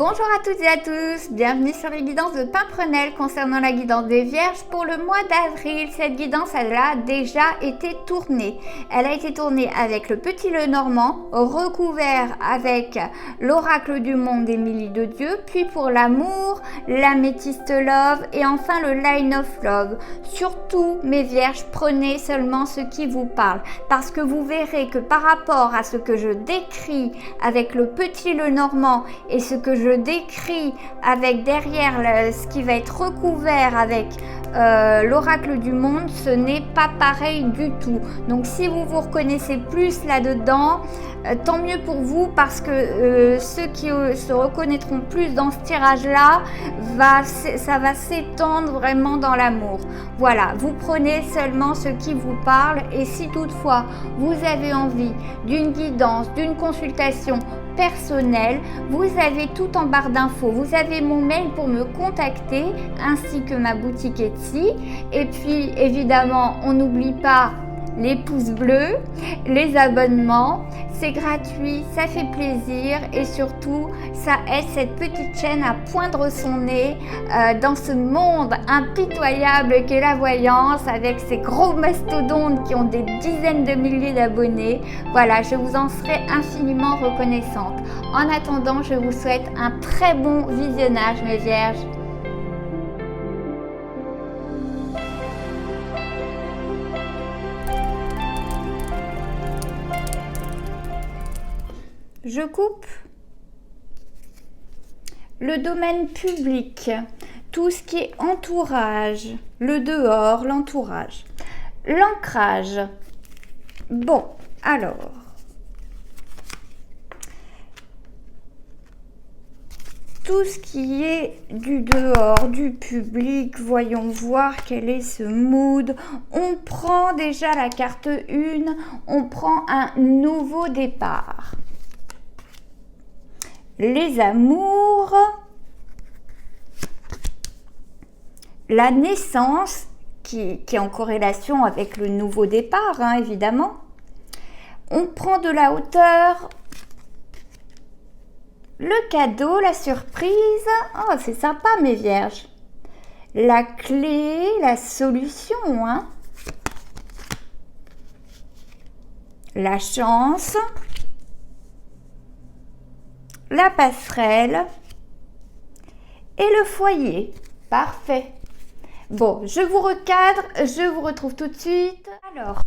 Bonjour à toutes et à tous, bienvenue sur les guidances de Pimprenelle concernant la guidance des Vierges pour le mois d'avril. Cette guidance, elle a déjà été tournée. Elle a été tournée avec le Petit Lenormand, recouvert avec l'Oracle du Monde d'Émilie de Dieu, puis pour l'amour, l'Améthyste Love et enfin le Line of Love. Surtout, mes Vierges, prenez seulement ce qui vous parle parce que vous verrez que par rapport à ce que je décris avec le Petit Lenormand et ce que je décris avec derrière ce qui va être recouvert avec l'oracle du monde, ce n'est pas pareil du tout. Donc si vous vous reconnaissez plus là-dedans, tant mieux pour vous parce que ceux qui se reconnaîtront plus dans ce tirage-là, ça va s'étendre vraiment dans l'amour. Voilà, vous prenez seulement ce qui vous parle et si toutefois vous avez envie d'une guidance, d'une consultation personnel, vous avez tout en barre d'infos. Vous avez mon mail pour me contacter ainsi que ma boutique Etsy. Et puis évidemment, on n'oublie pas les pouces bleus, les abonnements. C'est gratuit, ça fait plaisir et surtout, ça aide cette petite chaîne à poindre son nez dans ce monde impitoyable qu'est la voyance avec ces gros mastodontes qui ont des dizaines de milliers d'abonnés. Voilà, je vous en serai infiniment reconnaissante. En attendant, je vous souhaite un très bon visionnage, mes Vierges. Je coupe le domaine public, tout ce qui est entourage, le dehors, l'entourage, l'ancrage. Bon, alors, tout ce qui est du dehors, du public, voyons voir quel est ce mood. On prend déjà la carte 1, on prend un nouveau départ. Les amours, la naissance qui est en corrélation avec le nouveau départ, hein, évidemment. On prend de la hauteur, le cadeau, la surprise. Oh, c'est sympa, mes Vierges. La clé, la solution, hein. La chance. La passerelle et le foyer. Parfait. Bon, je vous recadre, je vous retrouve tout de suite. Alors,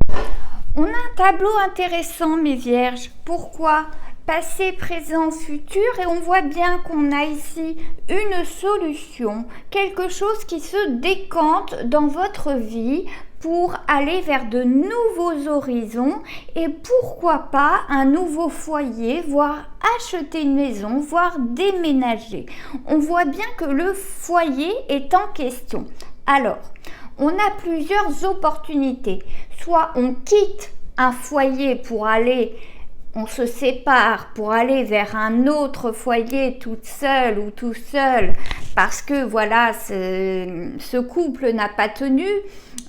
on a un tableau intéressant, mes Vierges. Pourquoi? Passé, présent, futur, et on voit bien qu'on a ici une solution, quelque chose qui se décante dans votre vie pour aller vers de nouveaux horizons et pourquoi pas un nouveau foyer, voire acheter une maison, voire déménager. On voit bien que le foyer est en question. Alors, on a plusieurs opportunités. Soit on quitte un foyer pour aller, on se sépare pour aller vers un autre foyer toute seule ou tout seul parce que voilà, ce couple n'a pas tenu,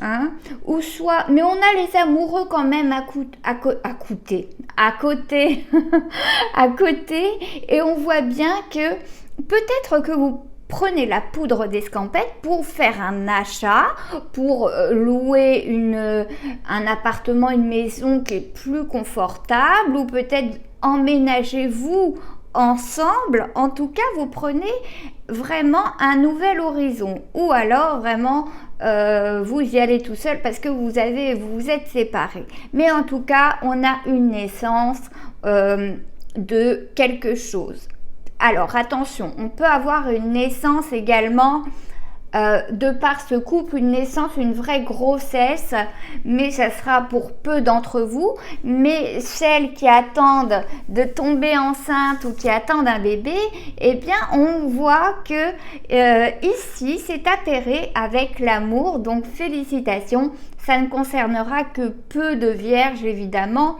hein, ou soit, mais on a les amoureux quand même à côté, à côté, et on voit bien que peut-être que vous prenez la poudre d'escampette pour faire un achat, pour louer un appartement, une maison qui est plus confortable, ou peut-être emménagez-vous ensemble. En tout cas, vous prenez vraiment un nouvel horizon, ou alors vraiment vous y allez tout seul parce que vous êtes séparés. Mais en tout cas, on a une naissance de quelque chose. Alors attention, on peut avoir une naissance également de par ce couple, une naissance, une vraie grossesse, mais ça sera pour peu d'entre vous. Mais celles qui attendent de tomber enceinte ou qui attendent un bébé, eh bien on voit que ici c'est appairé avec l'amour, donc félicitations. Ça ne concernera que peu de vierges évidemment,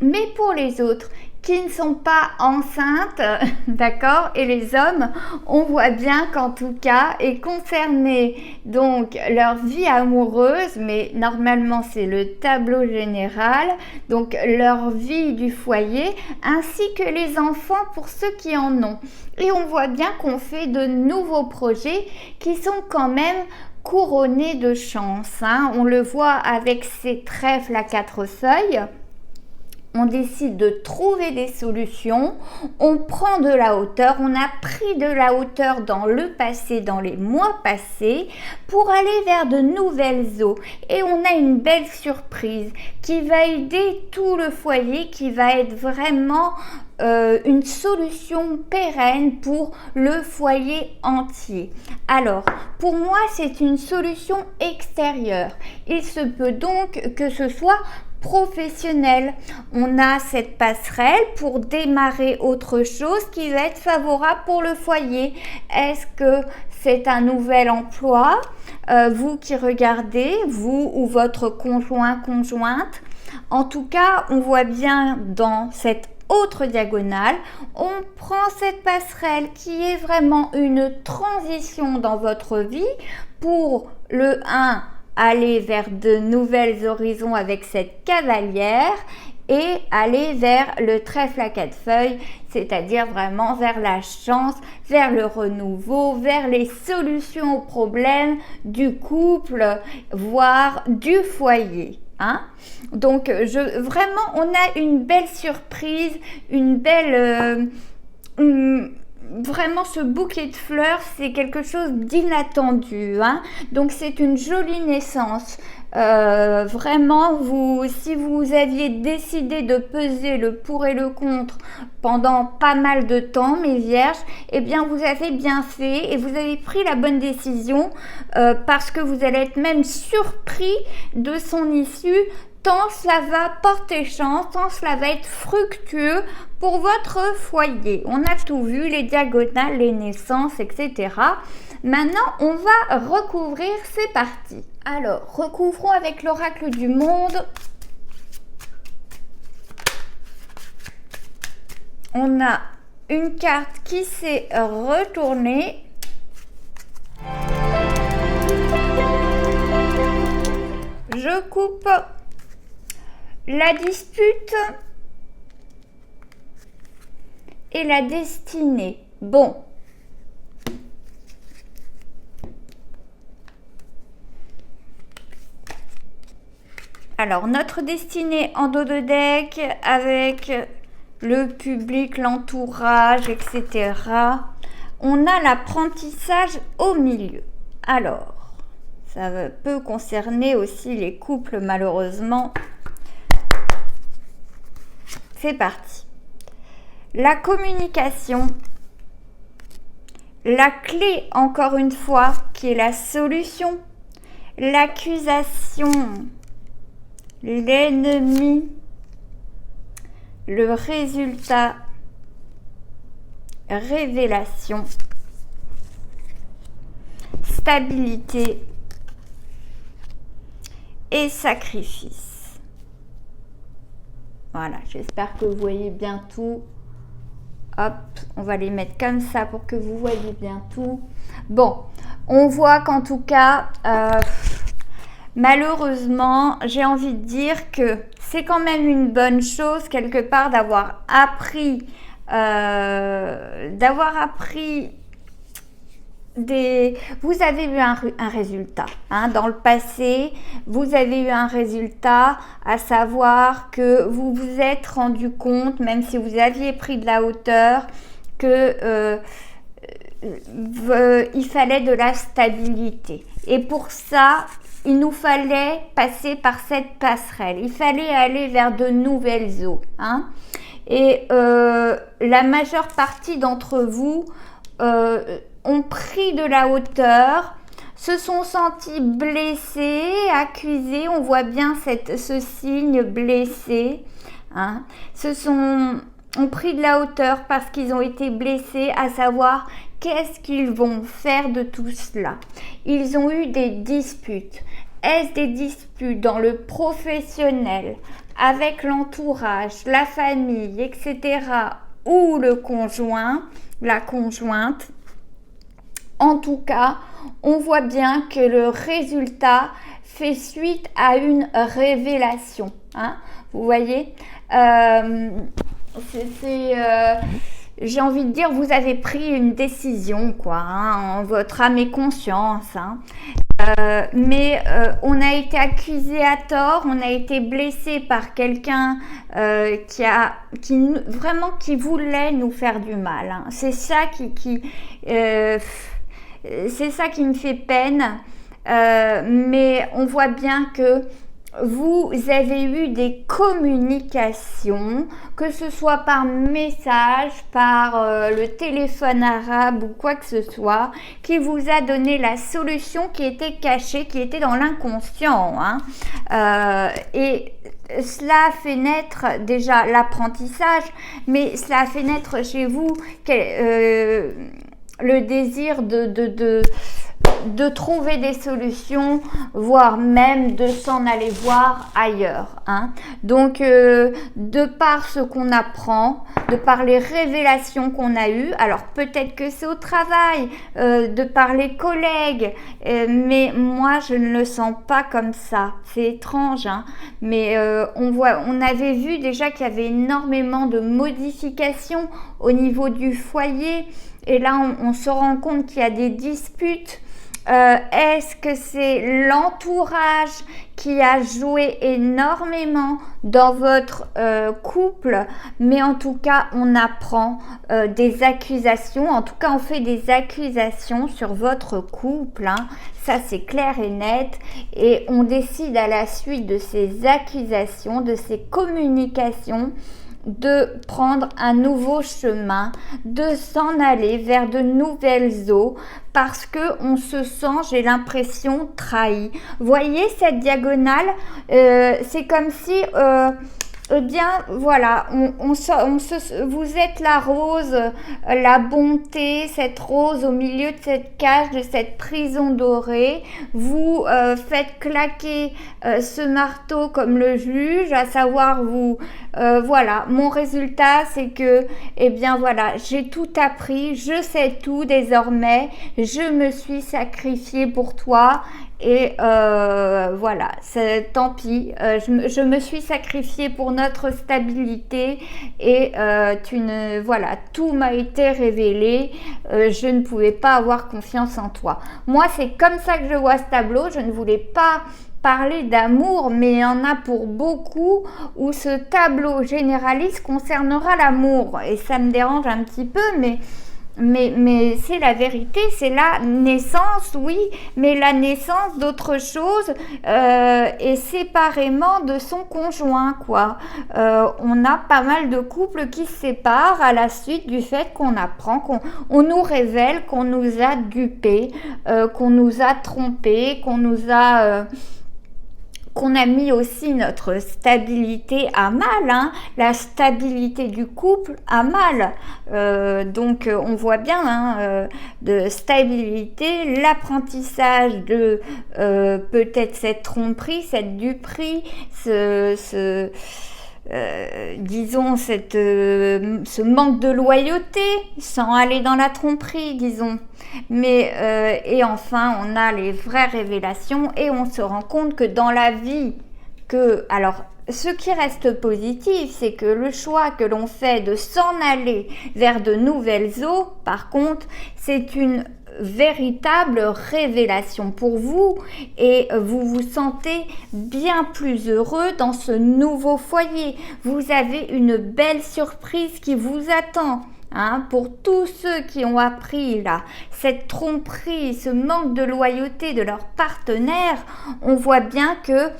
mais pour les autres qui ne sont pas enceintes, d'accord? Et les hommes, on voit bien qu'en tout cas est concerné donc leur vie amoureuse, mais normalement c'est le tableau général, donc leur vie du foyer, ainsi que les enfants pour ceux qui en ont. Et on voit bien qu'on fait de nouveaux projets qui sont quand même couronnés de chance, hein. On le voit avec ces trèfles à 4 feuilles. On décide de trouver des solutions, on prend de la hauteur, on a pris de la hauteur dans le passé, dans les mois passés, pour aller vers de nouvelles eaux. Et on a une belle surprise qui va aider tout le foyer, qui va être vraiment une solution pérenne pour le foyer entier. Alors, pour moi, c'est une solution extérieure. Il se peut donc que ce soit professionnel. On a cette passerelle pour démarrer autre chose qui va être favorable pour le foyer. Est-ce que c'est un nouvel emploi? Vous qui regardez, vous ou votre conjointe. En tout cas, on voit bien dans cette autre diagonale, on prend cette passerelle qui est vraiment une transition dans votre vie pour le 1, aller vers de nouvelles horizons avec cette cavalière et aller vers le trèfle à 4 feuilles, c'est-à-dire vraiment vers la chance, vers le renouveau, vers les solutions aux problèmes du couple, voire du foyer. Hein? Donc vraiment on a une belle surprise, une belle vraiment ce bouquet de fleurs, c'est quelque chose d'inattendu, hein? Donc c'est une jolie naissance. Vraiment, si vous aviez décidé de peser le pour et le contre pendant pas mal de temps, mes vierges, eh bien vous avez bien fait et vous avez pris la bonne décision parce que vous allez être même surpris de son issue, tant cela va porter chance, tant cela va être fructueux pour votre foyer. On a tout vu, les diagonales, les naissances, etc. Maintenant, on va recouvrir, c'est parti. Alors, recouvrons avec l'oracle du monde. On a une carte qui s'est retournée. Je coupe la dispute et la destinée. Bon. Alors, notre destinée en dos de deck avec le public, l'entourage, etc. On a l'apprentissage au milieu. Alors, ça peut concerner aussi les couples, malheureusement. C'est parti. La communication. La clé, encore une fois, qui est la solution. L'accusation. L'ennemi. Le résultat. Révélation. Stabilité. Et sacrifice. Voilà, j'espère que vous voyez bien tout. Hop, on va les mettre comme ça pour que vous voyez bien tout. Bon, on voit qu'en tout cas, malheureusement, j'ai envie de dire que c'est quand même une bonne chose quelque part d'avoir appris, vous avez eu un résultat, hein, dans le passé, vous avez eu un résultat, à savoir que vous vous êtes rendu compte, même si vous aviez pris de la hauteur, que il fallait de la stabilité. Et pour ça, il nous fallait passer par cette passerelle. Il fallait aller vers de nouvelles eaux, hein. Et la majeure partie d'entre vous ont pris de la hauteur, se sont sentis blessés, accusés. On voit bien ce signe blessé, hein. Ont pris de la hauteur parce qu'ils ont été blessés, à savoir qu'est-ce qu'ils vont faire de tout cela. Ils ont eu des disputes. Est-ce des disputes dans le professionnel, avec l'entourage, la famille, etc., ou le conjoint, la conjointe, en tout cas, on voit bien que le résultat fait suite à une révélation. Hein, vous voyez, j'ai envie de dire, vous avez pris une décision, quoi, hein, en votre âme et conscience. Hein. Mais on a été accusé à tort, on a été blessé par quelqu'un qui voulait nous faire du mal. Hein. C'est ça c'est ça qui me fait peine. Mais on voit bien que vous avez eu des communications, que ce soit par message, par le téléphone arabe ou quoi que ce soit, qui vous a donné la solution qui était cachée, qui était dans l'inconscient. Hein. Et cela fait naître déjà l'apprentissage, mais cela a fait naître chez vous le désir de trouver des solutions, voire même de s'en aller voir ailleurs. Hein. Donc, de par ce qu'on apprend, de par les révélations qu'on a eues, alors peut-être que c'est au travail, de par les collègues, mais moi je ne le sens pas comme ça. C'est étrange, hein. Mais on avait vu déjà qu'il y avait énormément de modifications au niveau du foyer, et là on se rend compte qu'il y a des disputes. Est-ce que c'est l'entourage qui a joué énormément dans votre couple? Mais en tout cas, on apprend des accusations. En tout cas, on fait des accusations sur votre couple. Hein. Ça, c'est clair et net. Et on décide à la suite de ces accusations, de ces communications, de prendre un nouveau chemin, de s'en aller vers de nouvelles eaux, parce que on se sent, j'ai l'impression, trahi. Voyez cette diagonale, c'est comme si eh bien voilà, vous êtes la rose, la bonté, cette rose au milieu de cette cage, de cette prison dorée. Vous faites claquer ce marteau comme le juge, à savoir vous, voilà, mon résultat c'est que, eh bien voilà, j'ai tout appris, je sais tout désormais, je me suis sacrifiée pour toi. Et voilà, tant pis, je me suis sacrifiée pour notre stabilité et voilà, tout m'a été révélé, je ne pouvais pas avoir confiance en toi. Moi, c'est comme ça que je vois ce tableau. Je ne voulais pas parler d'amour, mais il y en a pour beaucoup où ce tableau généraliste concernera l'amour. Et ça me dérange un petit peu, mais c'est la vérité, c'est la naissance, oui, mais la naissance d'autre chose et séparément de son conjoint, quoi. On a pas mal de couples qui se séparent à la suite du fait qu'on apprend, qu'on nous révèle qu'on nous a dupés, qu'on nous a trompés, qu'on a mis aussi notre stabilité à mal, hein, la stabilité du couple à mal. Donc on voit bien, hein, de stabilité, l'apprentissage de peut-être cette tromperie, cette duperie, disons ce manque de loyauté, sans aller dans la tromperie, disons. Mais et enfin, on a les vraies révélations et on se rend compte que dans la vie, alors ce qui reste positif, c'est que le choix que l'on fait de s'en aller vers de nouvelles eaux, par contre, c'est une véritable révélation pour vous et vous vous sentez bien plus heureux dans ce nouveau foyer. Vous avez une belle surprise qui vous attend. Hein, pour tous ceux qui ont appris là, cette tromperie, ce manque de loyauté de leur partenaire, on voit bien que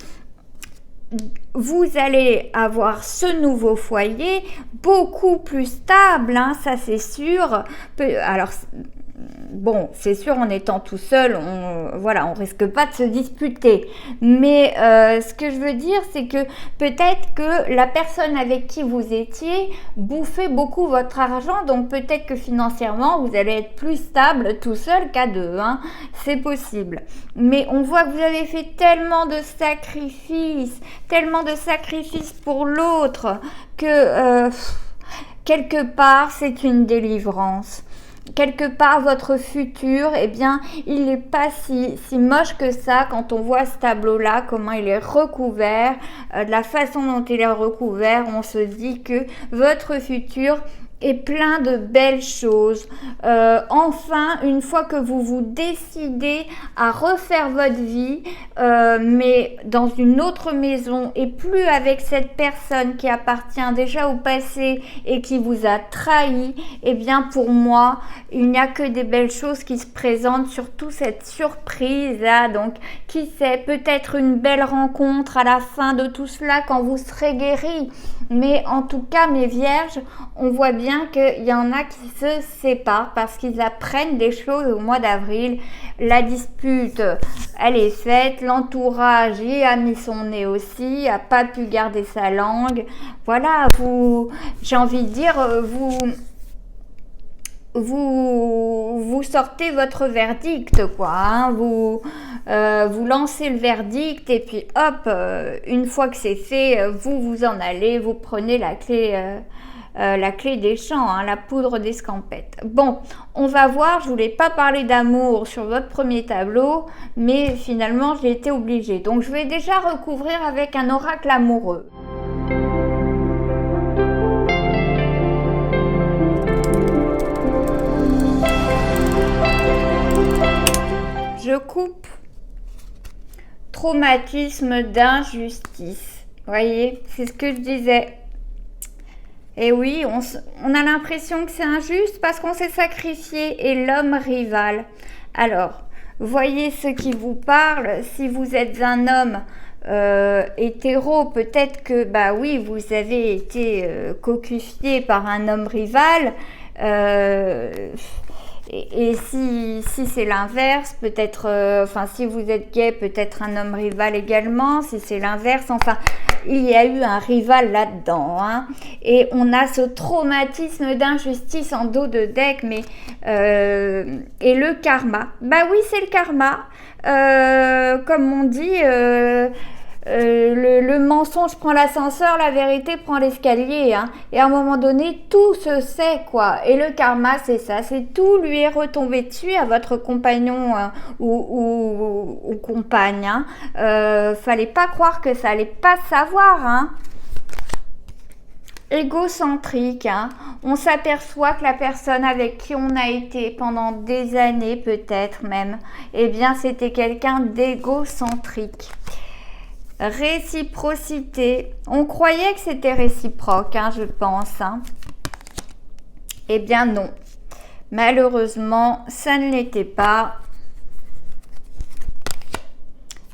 vous allez avoir ce nouveau foyer beaucoup plus stable, hein, ça c'est sûr. Alors bon, c'est sûr, en étant tout seul, on risque pas de se disputer. Mais ce que je veux dire, c'est que peut-être que la personne avec qui vous étiez bouffait beaucoup votre argent, donc peut-être que financièrement, vous allez être plus stable tout seul qu'à deux, hein. C'est possible. Mais on voit que vous avez fait tellement de sacrifices pour l'autre, que quelque part, c'est une délivrance. Quelque part, votre futur, eh bien, il n'est pas si moche que ça quand on voit ce tableau-là, comment il est recouvert, de la façon dont il est recouvert, on se dit que votre futur est plein de belles choses. Enfin, une fois que vous vous décidez à refaire votre vie, mais dans une autre maison et plus avec cette personne qui appartient déjà au passé et qui vous a trahi, eh bien pour moi, il n'y a que des belles choses qui se présentent, surtout cette surprise là. Donc, qui sait, peut-être une belle rencontre à la fin de tout cela quand vous serez guéris. Mais en tout cas, mes vierges, on voit bien qu'il y en a qui se séparent parce qu'ils apprennent des choses au mois d'avril. La dispute, elle est faite. L'entourage y a mis son nez aussi, n'a pas pu garder sa langue. Voilà, j'ai envie de dire, vous sortez votre verdict, quoi, hein, vous lancez le verdict et puis hop, une fois que c'est fait, vous en allez, vous prenez la clé des champs, hein, la poudre d'escampette. Bon, on va voir, je voulais pas parler d'amour sur votre premier tableau, mais finalement j'ai été obligée. Donc je vais déjà recouvrir avec un oracle amoureux. Je coupe traumatisme d'injustice. Vous voyez, c'est ce que je disais. Et oui, on a l'impression que c'est injuste parce qu'on s'est sacrifié et l'homme rival. Alors, voyez ce qui vous parle. Si vous êtes un homme hétéro, peut-être que, bah oui, vous avez été cocufié par un homme rival. Et si c'est l'inverse, peut-être, si vous êtes gay, peut-être un homme rival également. Si c'est l'inverse, enfin, il y a eu un rival là-dedans, hein. Et on a ce traumatisme d'injustice en dos de deck, mais et le karma. Bah oui, c'est le karma. Comme on dit, le mensonge prend l'ascenseur, la vérité prend l'escalier, hein. Et à un moment donné, tout se sait, quoi. Et le karma, c'est ça, c'est tout lui est retombé dessus à votre compagnon ou compagne, hein. Fallait pas croire que ça allait pas savoir, hein. Égocentrique, hein. On s'aperçoit que la personne avec qui on a été pendant des années, peut-être même, eh bien, c'était quelqu'un d'égocentrique. Réciprocité. On croyait que c'était réciproque, hein, je pense, hein. Eh bien non. Malheureusement, ça ne l'était pas.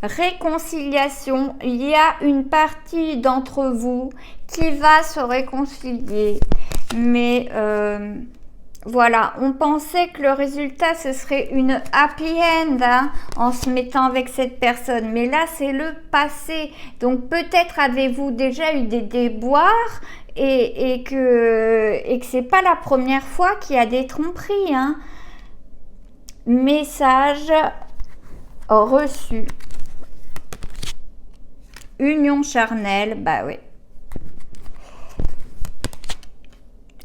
Réconciliation. Il y a une partie d'entre vous qui va se réconcilier. Mais voilà, on pensait que le résultat, ce serait une happy end, hein, en se mettant avec cette personne. Mais là, c'est le passé. Donc, peut-être avez-vous déjà eu des déboires et que c'est pas la première fois qu'il y a des tromperies, hein. Message reçu. Union charnelle, bah oui.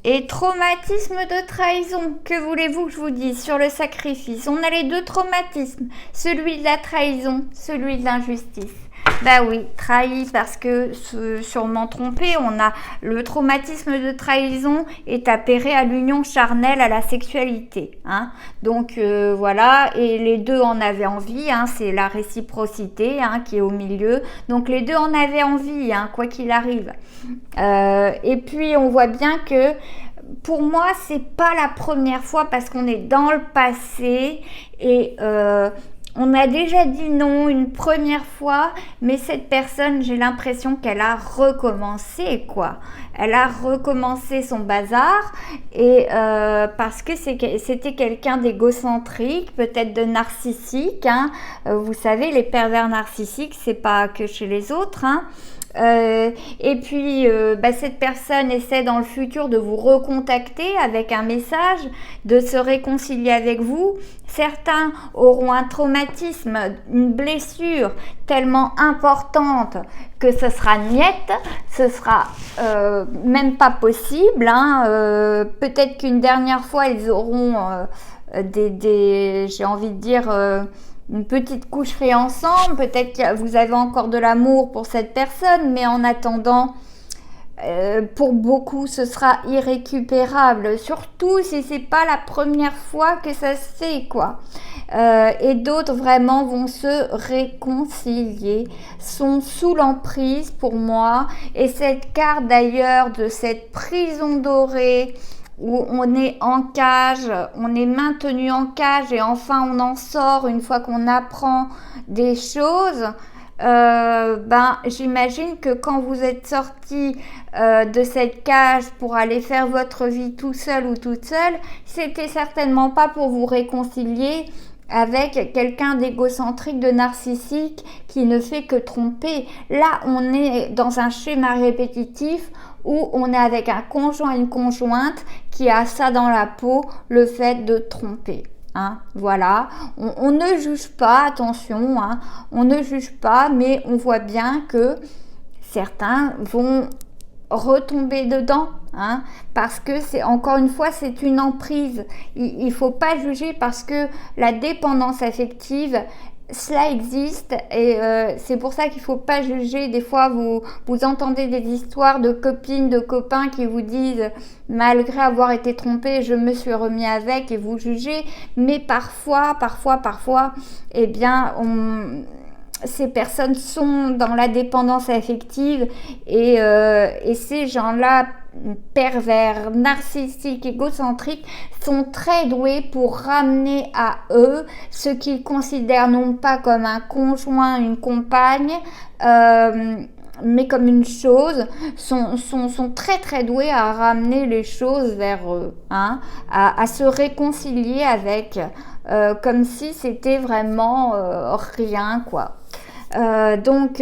Et traumatisme de trahison, que voulez-vous que je vous dise sur le sacrifice? On a les deux traumatismes, celui de la trahison, celui de l'injustice. Bah oui, trahi parce que sûrement trompé, on a le traumatisme de trahison est appairé à l'union charnelle, à la sexualité, hein. Donc voilà, et les deux en avaient envie, hein, c'est la réciprocité, hein, qui est au milieu. Donc les deux en avaient envie, hein, quoi qu'il arrive. Et puis on voit bien que pour moi, c'est pas la première fois parce qu'on est dans le passé et On a déjà dit non une première fois, mais cette personne, j'ai l'impression qu'elle a recommencé, quoi. Elle a recommencé son bazar et parce que c'était quelqu'un d'égocentrique, peut-être de narcissique. Hein. Vous savez, les pervers narcissiques, c'est pas que chez les autres. Hein. Et puis cette personne essaie dans le futur de vous recontacter avec un message, de se réconcilier avec vous. Certains auront un traumatisme, une blessure tellement importante que ce sera niette, ce sera même pas possible. Hein. Peut-être qu'une dernière fois ils auront j'ai envie de dire une petite coucherie ensemble, peut-être que vous avez encore de l'amour pour cette personne, mais en attendant, pour beaucoup, ce sera irrécupérable, surtout si c'est pas la première fois que ça se fait, quoi. Et d'autres vraiment vont se réconcilier, sont sous l'emprise pour moi, et cette carte d'ailleurs de cette prison dorée, où on est en cage, on est maintenu en cage et enfin on en sort une fois qu'on apprend des choses. J'imagine que quand vous êtes sorti de cette cage pour aller faire votre vie tout seul ou toute seule, c'était certainement pas pour vous réconcilier avec quelqu'un d'égocentrique, de narcissique qui ne fait que tromper. Là, on est dans un schéma répétitif où on est avec un conjoint, une conjointe qui a ça dans la peau, le fait de tromper. Hein, voilà, on ne juge pas, attention, hein, on ne juge pas, mais on voit bien que certains vont retomber dedans, hein, parce que c'est encore une fois c'est une emprise. Il faut pas juger parce que la dépendance affective, cela existe et c'est pour ça qu'il faut pas juger. Des fois vous entendez des histoires de copines, de copains qui vous disent malgré avoir été trompé je me suis remis avec, et vous jugez, mais parfois eh bien ces personnes sont dans la dépendance affective et ces gens-là pervers, narcissiques, égocentriques sont très doués pour ramener à eux ce qu'ils considèrent non pas comme un conjoint, une compagne, mais comme une chose, sont très très doués à ramener les choses vers eux, hein, à se réconcilier avec, comme si c'était vraiment rien, quoi. Donc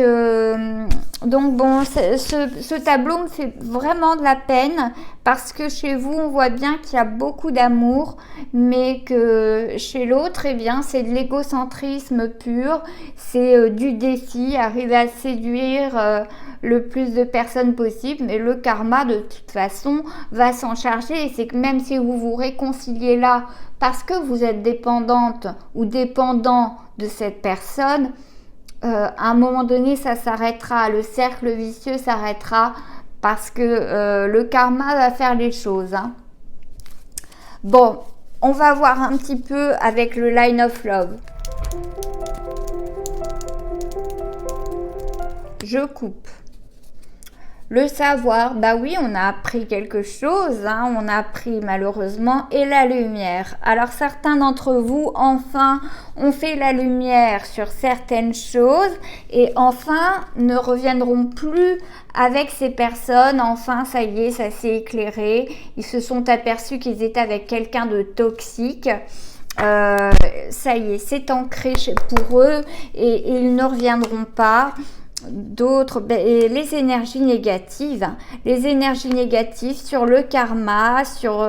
bon, ce tableau me fait vraiment de la peine parce que chez vous on voit bien qu'il y a beaucoup d'amour, mais que chez l'autre, eh bien, c'est de l'égocentrisme pur, c'est du défi, arriver à séduire le plus de personnes possible, mais le karma de toute façon va s'en charger. Et c'est que même si vous vous réconciliez là parce que vous êtes dépendante ou dépendant de cette personne, à un moment donné ça s'arrêtera, le cercle vicieux s'arrêtera parce que le karma va faire les choses, hein. Bon, on va voir un petit peu avec le Line of Love. Je coupe. Le savoir, bah oui, on a appris quelque chose, hein, on a appris malheureusement, et la lumière. Alors certains d'entre vous, enfin, ont fait la lumière sur certaines choses et enfin ne reviendront plus avec ces personnes. Enfin, ça y est, ça s'est éclairé. Ils se sont aperçus qu'ils étaient avec quelqu'un de toxique. Ça y est, c'est ancré pour eux et ils ne reviendront pas. D'autres, les énergies négatives sur le karma, sur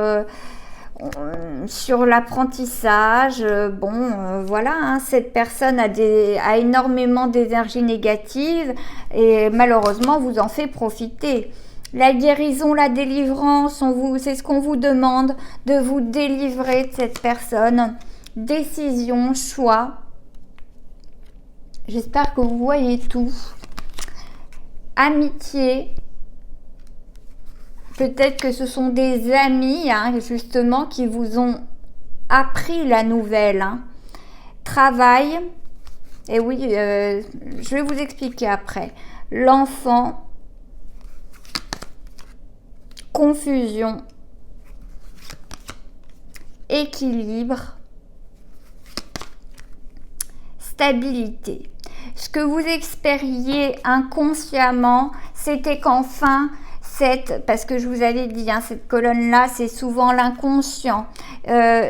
l'apprentissage. Voilà, hein, cette personne a énormément d'énergie négative et malheureusement vous en fait profiter. La guérison, la délivrance, c'est ce qu'on vous demande, de vous délivrer de cette personne. Décision, choix. J'espère que vous voyez tout. Amitié, peut-être que ce sont des amis, hein, justement, qui vous ont appris la nouvelle, hein. Travail, et oui, je vais vous expliquer après. L'enfant, confusion, équilibre, stabilité. Ce que vous expériez inconsciemment, c'était qu'enfin, parce que je vous avais dit, hein, cette colonne-là, c'est souvent l'inconscient.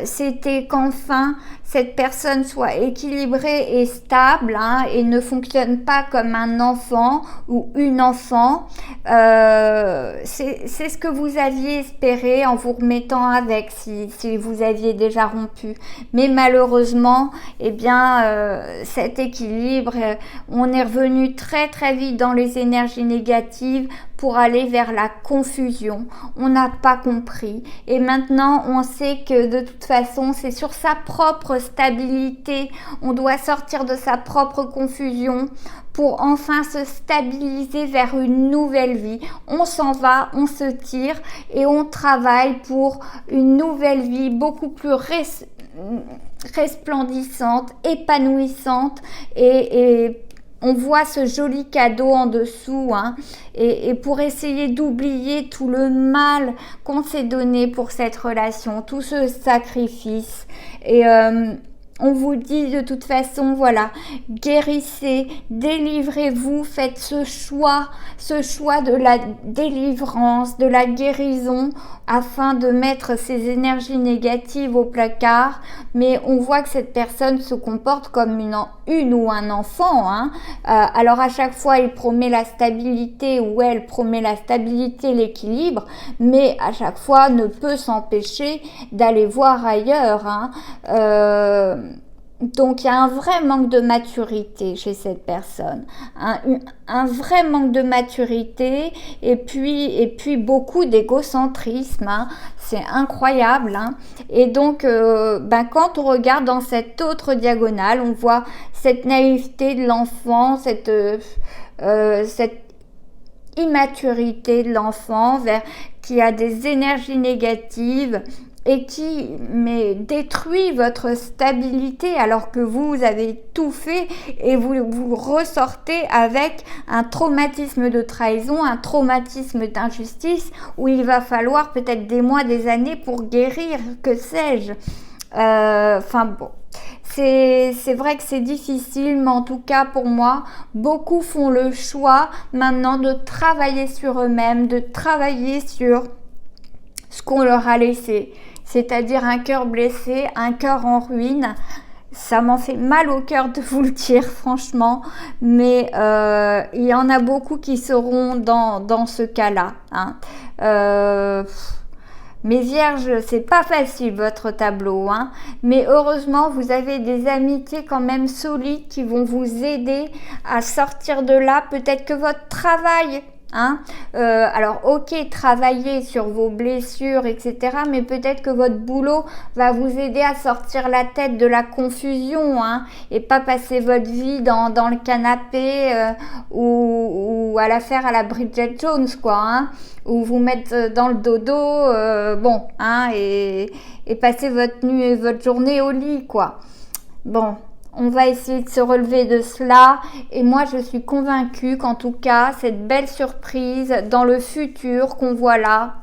C'était qu'enfin, cette personne soit équilibrée et stable, hein, et ne fonctionne pas comme un enfant ou une enfant. C'est ce que vous aviez espéré en vous remettant avec, si vous aviez déjà rompu. Mais malheureusement, eh bien, cet équilibre, on est revenu très très vite dans les énergies négatives pour aller vers la confusion. On n'a pas compris. Et maintenant, on sait que de toute façon, c'est sur sa propre stabilité. On doit sortir de sa propre confusion pour enfin se stabiliser vers une nouvelle vie. On s'en va, on se tire et on travaille pour une nouvelle vie beaucoup plus resplendissante, épanouissante et on voit ce joli cadeau en dessous, hein, et pour essayer d'oublier tout le mal qu'on s'est donné pour cette relation, tout ce sacrifice. Et on vous dit de toute façon, voilà, guérissez, délivrez-vous, faites ce choix de la délivrance, de la guérison, afin de mettre ces énergies négatives au placard. Mais on voit que cette personne se comporte comme une ou un enfant, hein. Alors à chaque fois, il promet la stabilité ou elle promet la stabilité, l'équilibre, mais à chaque fois ne peut s'empêcher d'aller voir ailleurs, hein. Donc il y a un vrai manque de maturité chez cette personne, un vrai manque de maturité et puis beaucoup d'égocentrisme, hein. C'est incroyable, hein. Et donc quand on regarde dans cette autre diagonale, on voit cette naïveté de l'enfant, cette immaturité de l'enfant qui a des énergies négatives et qui détruit votre stabilité alors que vous avez tout fait et vous ressortez avec un traumatisme de trahison, un traumatisme d'injustice où il va falloir peut-être des mois, des années pour guérir, que sais-je. C'est vrai que c'est difficile, mais en tout cas pour moi, beaucoup font le choix maintenant de travailler sur eux-mêmes, de travailler sur ce qu'on leur a laissé, c'est-à-dire un cœur blessé, un cœur en ruine. Ça m'en fait mal au cœur de vous le dire, franchement, mais il y en a beaucoup qui seront dans ce cas-là, hein. Mes vierges, c'est pas facile votre tableau, hein, mais heureusement vous avez des amitiés quand même solides qui vont vous aider à sortir de là. Peut-être que votre travail, hein, alors ok, travaillez sur vos blessures, etc., mais peut-être que votre boulot va vous aider à sortir la tête de la confusion, hein, et pas passer votre vie dans le canapé ou à la faire à la Bridget Jones, quoi, hein, ou vous mettre dans le dodo, et passer votre nuit et votre journée au lit, quoi. Bon. On va essayer de se relever de cela et moi je suis convaincue qu'en tout cas cette belle surprise dans le futur qu'on voit là,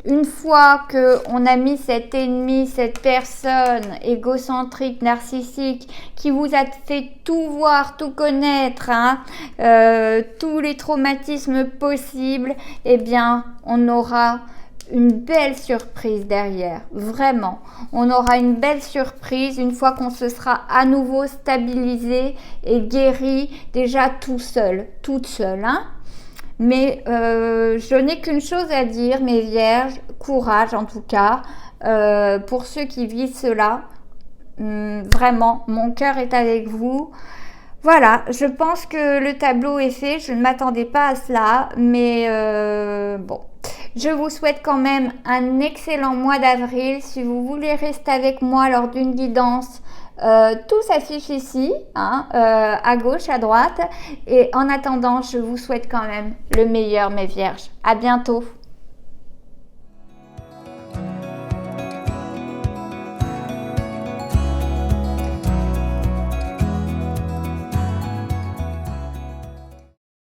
une fois qu'on a mis cet ennemi, cette personne égocentrique, narcissique, qui vous a fait tout voir, tout connaître, hein, tous les traumatismes possibles, eh bien on aura une belle surprise derrière, vraiment. On aura une belle surprise une fois qu'on se sera à nouveau stabilisé et guéri, déjà tout seul, toute seule, hein. Mais je n'ai qu'une chose à dire, mes vierges, courage en tout cas, pour ceux qui vivent cela. Vraiment, mon cœur est avec vous. Voilà, je pense que le tableau est fait, je ne m'attendais pas à cela, mais bon. Je vous souhaite quand même un excellent mois d'avril. Si vous voulez rester avec moi lors d'une guidance, tout s'affiche ici, hein, à gauche, à droite. Et en attendant, je vous souhaite quand même le meilleur, mes vierges. À bientôt.